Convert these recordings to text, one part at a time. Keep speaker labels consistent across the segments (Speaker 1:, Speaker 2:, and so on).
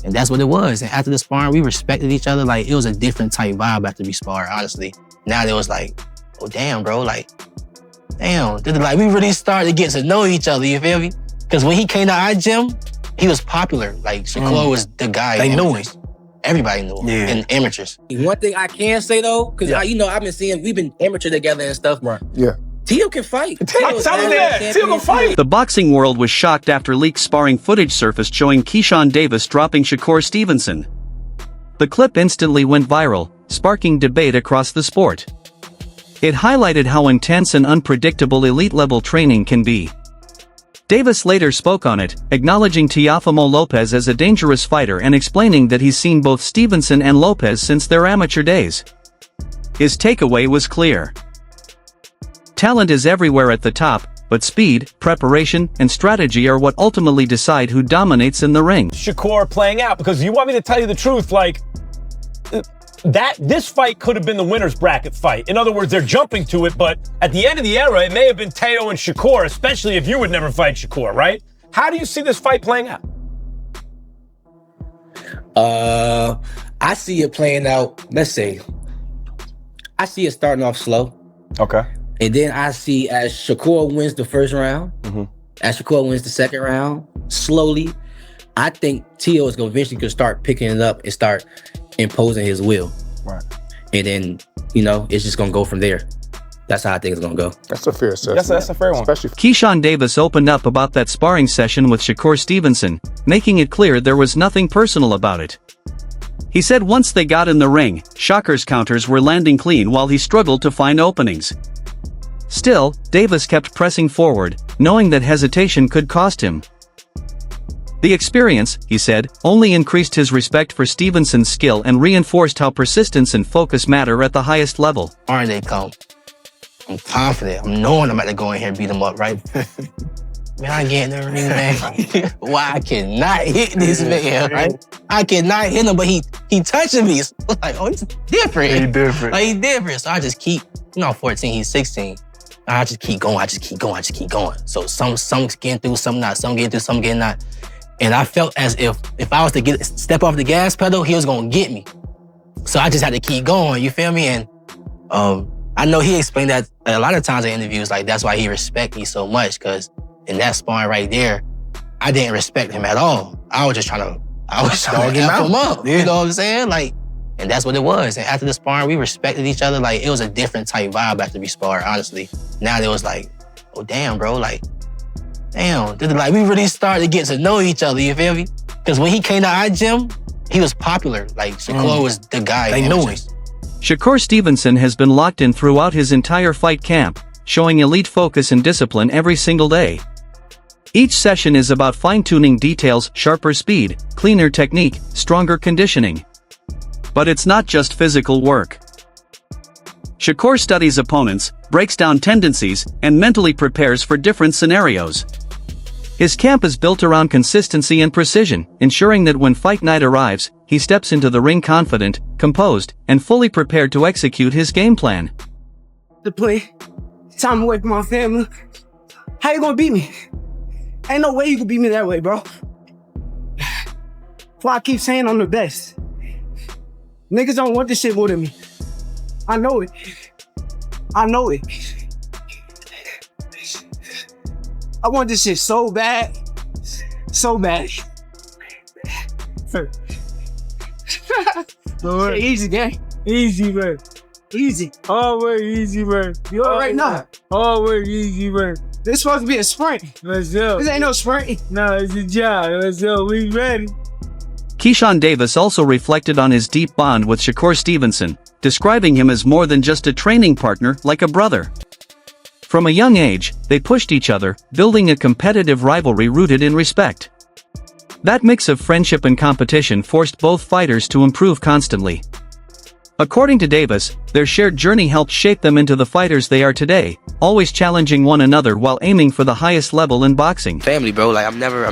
Speaker 1: And that's what it was. And after the sparring, we respected each other. Like, it was a different type vibe after we sparred, honestly. Now it was like, oh, damn, bro. Like, damn. Like, we really started to get to know each other, you feel me? Because when he came to our gym, he was popular. Like, Shakur was the guy.
Speaker 2: They knew him.
Speaker 1: Everybody knew him. Yeah. And amateurs.
Speaker 3: One thing I can say, though, because, I've been seeing, we've been amateur together and stuff.
Speaker 2: Right. Yeah.
Speaker 3: Tio can fight.
Speaker 2: Tio can fight.
Speaker 4: The boxing world was shocked after leaked sparring footage surfaced showing Keyshawn Davis dropping Shakur Stevenson. The clip instantly went viral, sparking debate across the sport. It highlighted how intense and unpredictable elite-level training can be. Davis later spoke on it, acknowledging Teofimo Lopez as a dangerous fighter and explaining that he's seen both Stevenson and Lopez since their amateur days. His takeaway was clear. Talent is everywhere at the top, but speed, preparation, and strategy are what ultimately decide who dominates in the ring.
Speaker 5: Shakur playing out, because you want me to tell you the truth, like, this fight could have been the winner's bracket fight. In other words, they're jumping to it, but at the end of the era, it may have been Teo and Shakur, especially if you would never fight Shakur, right? How do you see this fight playing out?
Speaker 3: I see it playing out, let's say, I see it starting off slow.
Speaker 5: Okay.
Speaker 3: And then I see as Shakur wins the first round, as Shakur wins the second round, slowly, I think Tio is going to eventually start picking it up and start imposing his will.
Speaker 2: Right.
Speaker 3: And then, it's just going to go from there. That's how I think it's going to go.
Speaker 2: That's a fair assessment.
Speaker 5: That's a fair one.
Speaker 2: Especially
Speaker 4: Keyshawn Davis opened up about that sparring session with Shakur Stevenson, making it clear there was nothing personal about it. He said once they got in the ring, Shakur's counters were landing clean while he struggled to find openings. Still, Davis kept pressing forward, knowing that hesitation could cost him. The experience, he said, only increased his respect for Stevenson's skill and reinforced how persistence and focus matter at the highest level.
Speaker 1: Aren't they come? I'm confident. I'm knowing I'm about to go in here and beat him up, right? Man, I get in the ring, man. Why I cannot hit this man, right? I cannot hit him, but he touching me. So I'm like, oh, he's different.
Speaker 2: He different.
Speaker 1: Like, he's different. So I just keep, 14, he's 16. I just keep going, I just keep going. So some getting through, some not, some getting through, some getting not. And I felt as if I was to step off the gas pedal, he was gonna get me. So I just had to keep going, you feel me? And I know he explained that a lot of times in interviews, like that's why he respect me so much, because in that sparring right there, I didn't respect him at all. I was trying to F him up, you know what I'm saying? Like, and that's what it was. And after the sparring, we respected each other. Like, it was a different type vibe after we sparred, honestly. Now it was like, oh, damn, bro. Like, damn. Like, we really started to get to know each other, you feel me? Because when he came to our gym, he was popular. Like, Shakur was the guy.
Speaker 2: They knew him.
Speaker 4: Shakur Stevenson has been locked in throughout his entire fight camp, showing elite focus and discipline every single day. Each session is about fine-tuning details, sharper speed, cleaner technique, stronger conditioning. But it's not just physical work. Shakur studies opponents, breaks down tendencies, and mentally prepares for different scenarios. His camp is built around consistency and precision, ensuring that when fight night arrives, he steps into the ring confident, composed, and fully prepared to execute his game plan.
Speaker 6: To play, time away from my family. How you gonna beat me? Ain't no way you can beat me that way, bro. That's why I keep saying I'm the best. Niggas don't want this shit more than me. I know it. I know it. I want this shit so bad. So bad. Easy, gang. Easy, man. Easy. Always easy, man. You all right now? Always easy, man. This supposed to be a sprint. Let's go. This ain't no sprint. No, it's a job. Let's go. We ready.
Speaker 4: Keyshawn Davis also reflected on his deep bond with Shakur Stevenson, describing him as more than just a training partner, like a brother. From a young age, they pushed each other, building a competitive rivalry rooted in respect. That mix of friendship and competition forced both fighters to improve constantly. According to Davis, their shared journey helped shape them into the fighters they are today, always challenging one another while aiming for the highest level in boxing.
Speaker 1: Family, bro. Like, I'm never,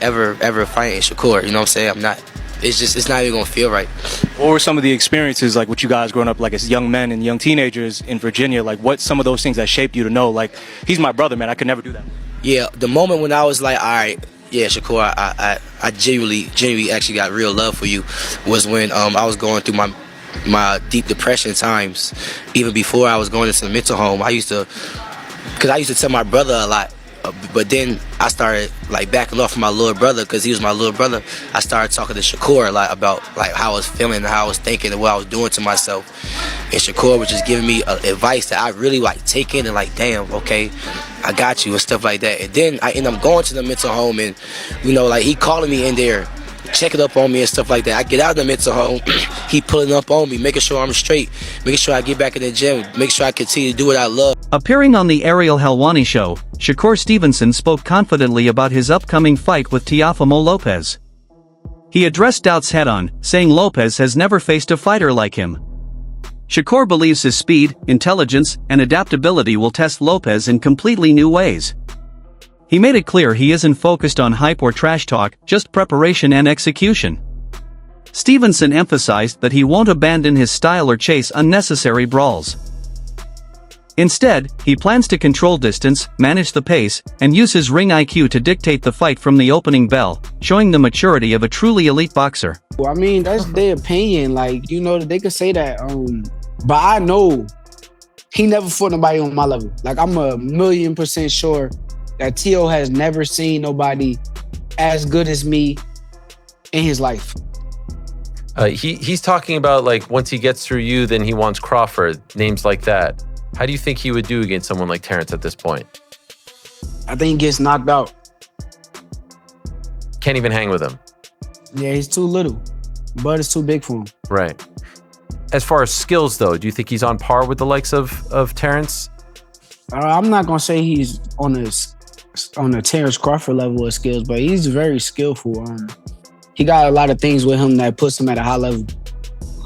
Speaker 1: ever fighting Shakur. You know what I'm saying? I'm not
Speaker 3: it's not even gonna feel right.
Speaker 7: What were some of the experiences like with you guys growing up like as young men and young teenagers in Virginia? Like what some of those things that shaped you to know like he's my brother, man, I could never do that?
Speaker 3: Yeah, the moment when I was like, all right, yeah, Shakur, I genuinely actually got real love for you was when I was going through my deep depression times. Even before I was going into the mental home, I used to tell my brother a lot. But then I started like backing off from my little brother because he was my little brother. I started talking to Shakur a lot about like how I was feeling and how I was thinking and what I was doing to myself. And Shakur was just giving me advice that I really like take in and like, damn, okay, I got you and stuff like that. And then I end up going to the mental home and, you know, like he calling me in there, checking up on me and stuff like that. I get out of the mental home, he pulling up on me, making sure I'm straight, making sure I get back in the gym, make sure I continue to do what I love.
Speaker 4: Appearing on the Ariel Helwani show, Shakur Stevenson spoke confidently about his upcoming fight with Teofimo Lopez. He addressed doubts head-on, saying Lopez has never faced a fighter like him. Shakur believes his speed, intelligence, and adaptability will test Lopez in completely new ways. He made it clear he isn't focused on hype or trash talk, just preparation and execution. Stevenson emphasized that he won't abandon his style or chase unnecessary brawls. Instead, he plans to control distance, manage the pace, and use his ring IQ to dictate the fight from the opening bell, showing the maturity of a truly elite boxer.
Speaker 6: Well, I mean, that's their opinion. Like, you know, they could say that. But I know he never fought nobody on my level. Like, I'm 1,000,000% sure that Tio has never seen nobody as good as me in his life.
Speaker 8: He's talking about, like, once he gets through you, then he wants Crawford, names like that. How do you think he would do against someone like Terrence at this point?
Speaker 6: I think he gets knocked out.
Speaker 8: Can't even hang with him.
Speaker 6: Yeah, he's too little. Bud is too big for him.
Speaker 8: Right. As far as skills, though, do you think he's on par with the likes of Terrence?
Speaker 6: I'm not going to say he's on a Terrence Crawford level of skills, but he's very skillful. He got a lot of things with him that puts him at a high level.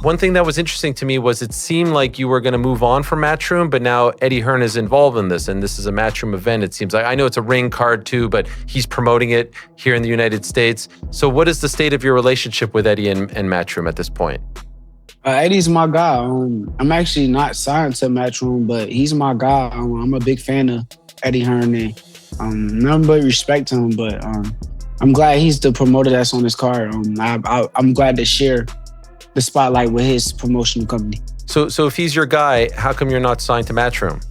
Speaker 8: One thing that was interesting to me was it seemed like you were going to move on from Matchroom, but now Eddie Hearn is involved in this, and this is a Matchroom event. It seems like, I know it's a ring card too, but he's promoting it here in the United States. So what is the state of your relationship with Eddie and Matchroom at this point?
Speaker 6: Eddie's my guy. I'm actually not signed to Matchroom, but he's my guy. I'm a big fan of Eddie Hearn, and nothing but respect to him, but I'm glad he's the promoter that's on this card. I'm glad to share the spotlight with his promotional company.
Speaker 8: So if he's your guy, how come you're not signed to Matchroom?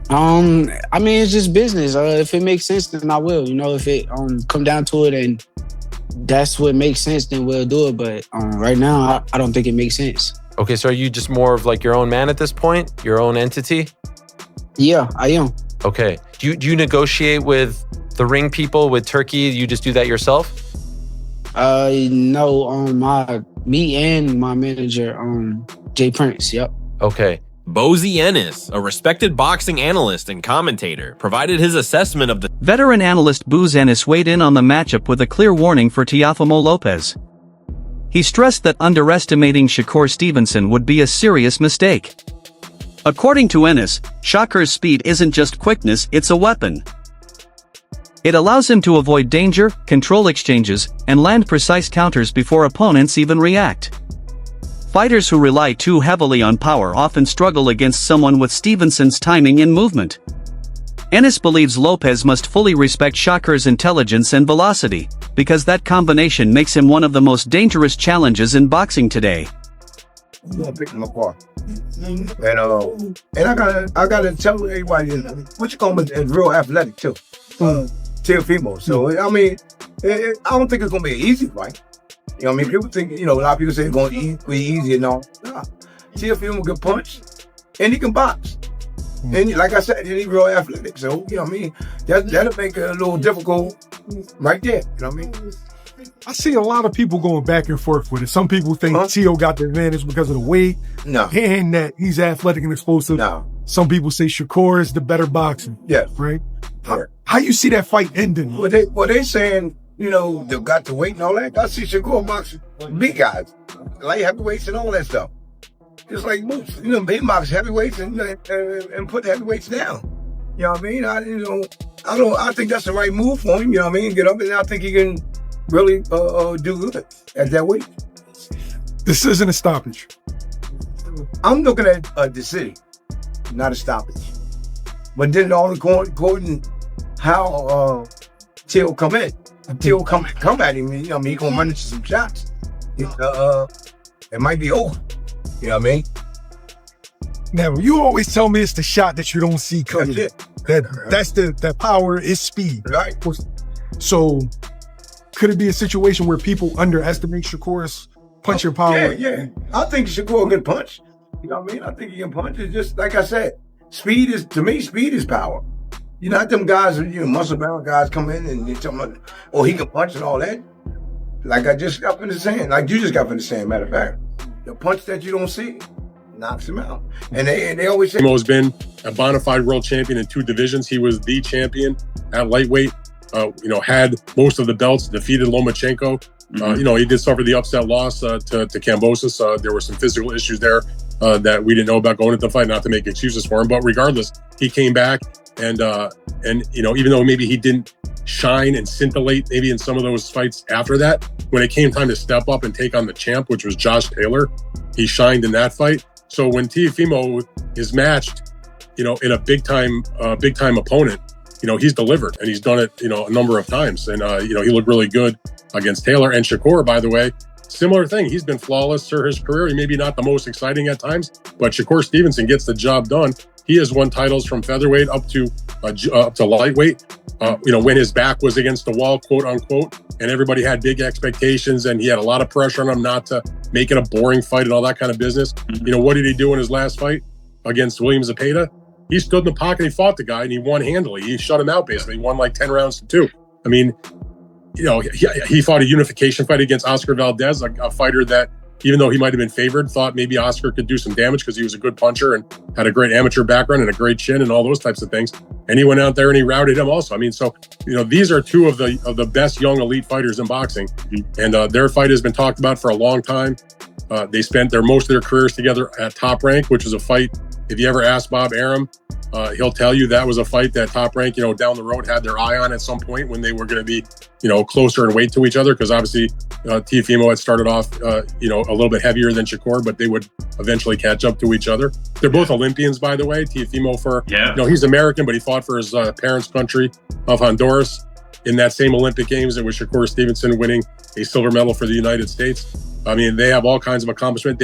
Speaker 6: I mean, it's just business. If it makes sense, then I will. You know, if it come down to it and that's what makes sense, then we'll do it. But right now, I don't think it makes sense.
Speaker 8: Okay, so are you just more of like your own man at this point? Your own entity?
Speaker 6: Yeah, I am.
Speaker 8: Okay. Do you negotiate with the ring people, with Turkey? You just do that yourself?
Speaker 6: No, me and my manager, Jay Prince, yep.
Speaker 8: Okay.
Speaker 9: Bozy Ennis, a respected boxing analyst and commentator, provided his assessment of the...
Speaker 4: Veteran analyst Booz Ennis weighed in on the matchup with a clear warning for Teofimo Lopez. He stressed that underestimating Shakur Stevenson would be a serious mistake. According to Ennis, Shakur's speed isn't just quickness, it's a weapon. It allows him to avoid danger, control exchanges, and land precise counters before opponents even react. Fighters who rely too heavily on power often struggle against someone with Stevenson's timing and movement. Ennis believes Lopez must fully respect Shakur's intelligence and velocity, because that combination makes him one of the most dangerous challenges in boxing today.
Speaker 2: I'm gonna pick him apart. And I gotta tell everybody, what you call him is real athletic too. Teofimo. So I mean, I don't think it's gonna be an easy fight. You know what I mean? People think, a lot of people say it's gonna be easy and all. Nah. Teofimo can punch and he can box. And like I said, he's real athletic. So, you know what I mean? That'll make it a little difficult right there. You know what I mean?
Speaker 10: I see a lot of people going back and forth with it. Some people think Tio got the advantage because of the weight.
Speaker 2: No.
Speaker 10: And that he's athletic and explosive.
Speaker 2: No.
Speaker 10: Some people say Shakur is the better boxer.
Speaker 2: Yeah.
Speaker 10: Right? How you see that fight ending?
Speaker 2: Well, they saying, they got the weight and all that. I see Shakur boxing big guys, light heavyweights and all that stuff. Just like Moose, he boxes heavyweights and put the heavyweights down. You know what I mean? I think that's the right move for him. You know what I mean? Get up and I think he can really do good at that weight.
Speaker 10: This isn't a stoppage.
Speaker 2: I'm looking at a decision, not a stoppage. But then all according how Till come in. Till come at him. I mean, he gonna run into some shots. It might be over. You know what I mean?
Speaker 10: Now, you always tell me it's the shot that you don't see coming.
Speaker 2: That's
Speaker 10: That's the power is speed.
Speaker 2: Right.
Speaker 10: So, could it be a situation where people underestimate Shakur's punching power?
Speaker 2: Yeah. I think Shakur can punch. You know what I mean? I think he can punch. It's just like I said, speed is power. You know, not them guys, muscle bound guys come in and they tell me, oh, he can punch and all that. Like I just got finished saying, like you just got finished saying, matter of fact, the punch that you don't see knocks him out. And they always say,
Speaker 11: Timo's been a bona fide world champion in 2 divisions. He was the champion at lightweight. Had most of the belts, defeated Lomachenko. He did suffer the upset loss to Kambosos. There were some physical issues there that we didn't know about going into the fight, not to make excuses for him. But regardless, he came back and even though maybe he didn't shine and scintillate maybe in some of those fights after that, when it came time to step up and take on the champ, which was Josh Taylor, he shined in that fight. So when Teofimo is matched, in a big time opponent, he's delivered, and he's done it, a number of times. And, he looked really good against Taylor. And Shakur, by the way, similar thing. He's been flawless through his career. He maybe not the most exciting at times, but Shakur Stevenson gets the job done. He has won titles from featherweight up to lightweight. When his back was against the wall, quote unquote, and everybody had big expectations, and he had a lot of pressure on him not to make it a boring fight and all that kind of business. What did he do in his last fight against William Zepeda? He stood in the pocket, he fought the guy, and he won handily. He shut him out, basically. He won like 10 rounds to 2. I mean, he fought a unification fight against Oscar Valdez, a fighter that, even though he might have been favored, thought maybe Oscar could do some damage because he was a good puncher and had a great amateur background and a great chin and all those types of things. And he went out there and he routed him also. I mean, so, these are 2 of the best young elite fighters in boxing. And their fight has been talked about for a long time. They spent most of their careers together at Top Rank, which was a fight. If you ever ask Bob Arum, he'll tell you that was a fight that Top Rank, down the road had their eye on at some point when they were going to be, closer in weight to each other. Because obviously Teofimo had started off, a little bit heavier than Shakur, but they would eventually catch up to each other. They're both Olympians, by the way. Teofimo he's American, but he fought for his parents' country of Honduras. In that same Olympic Games, it was Shakur Stevenson winning a silver medal for the United States. I mean, they have all kinds of accomplishment.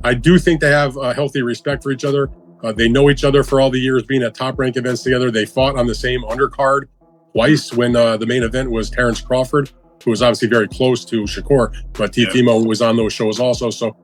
Speaker 11: I do think they have a healthy respect for each other. They know each other for all the years being at Top Rank events together. They fought on the same undercard twice when the main event was Terrence Crawford, who was obviously very close to Shakur, but Teofimo was on those shows also. So,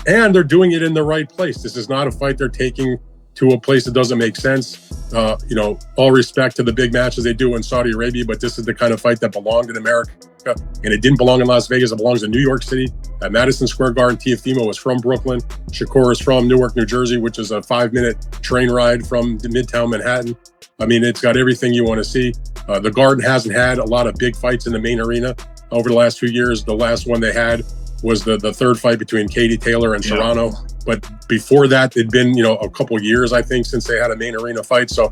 Speaker 11: and they're doing it in the right place. This is not a fight they're taking to a place that doesn't make sense. All respect to the big matches they do in Saudi Arabia, but this is the kind of fight that belonged in America, and it didn't belong in Las Vegas. It belongs in New York City at Madison Square Garden. Teofimo is from Brooklyn. Shakur is from Newark, New Jersey, which is a 5-minute train ride from Midtown Manhattan. I mean, it's got everything you want to see. The Garden hasn't had a lot of big fights in the main arena over the last few years. The last one they had was the third fight between Katie Taylor and Serrano. But before that, it'd been, a couple years, I think, since they had a main arena fight. So